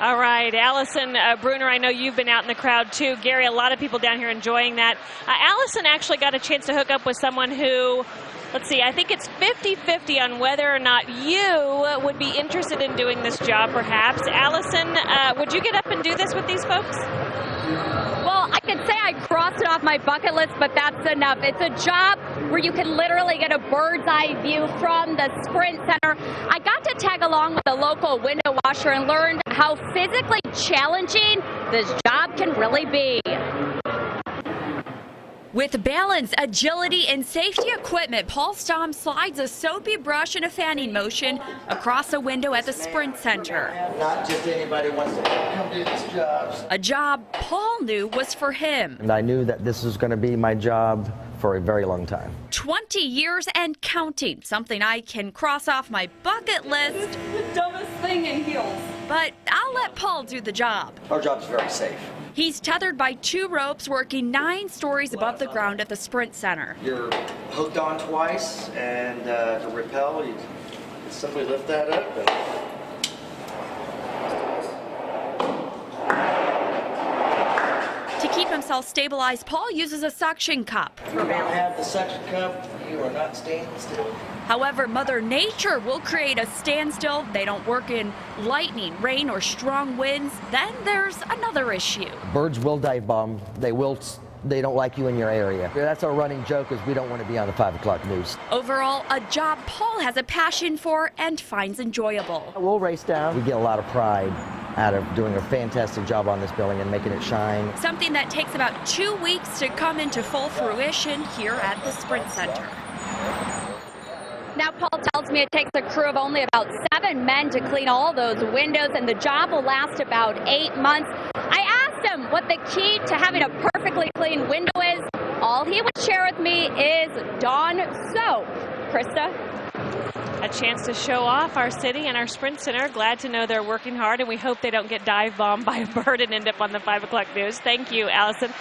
All right, Alyson Bruner, I know you've been out in the crowd too. Gary, a lot of people down here enjoying that. Alyson actually got a chance to hook up with someone who, let's see, I think it's 50-50 on whether or not you would be interested in doing this job, perhaps. Alyson, would you get up and do this with these folks? Well, I could say I crossed it off my bucket list, but that's enough. It's a job where you can literally get a bird's eye view from the Sprint Center. I got to tag along with a local window washer and learned how physically challenging this job can really be. With balance, agility, and safety equipment, Paul Stom slides a soapy brush in a fanning motion across a window at the Sprint Center. Not just anybody wants to come do this job. A job Paul knew was for him. And I knew that this was going to be my job for a very long time. 20 years and counting, something I can cross off my bucket list. The dumbest thing in heels. But I'll let Paul do the job. Our job's very safe. He's tethered by 2 ropes working 9 stories above the ground at the Sprint Center. You're hooked on twice, and to rappel, you simply lift that up. To keep himself stabilized, Paul uses a suction cup. If you don't have the suction cup, you are not standing still. However, Mother Nature will create a standstill. They don't work in lightning, rain, or strong winds. Then there's another issue. Birds will dive bomb. They don't like you in your area. That's our running joke, is we don't want to be on the 5 o'clock news. Overall, a job Paul has a passion for and finds enjoyable. We'll race down. We get a lot of pride out of doing a fantastic job on this building and making it shine. Something that takes about 2 weeks to come into full fruition here at the Sprint Center. Now, Paul tells me it takes a crew of only about 7 men to clean all those windows, and the job will last about 8 months. I asked him what the key to having a perfectly clean window is. All he would share with me is Dawn soap. Krista? A chance to show off our city and our Sprint Center. Glad to know they're working hard, and we hope they don't get dive bombed by a bird and end up on the 5 o'clock news. Thank you, Alyson.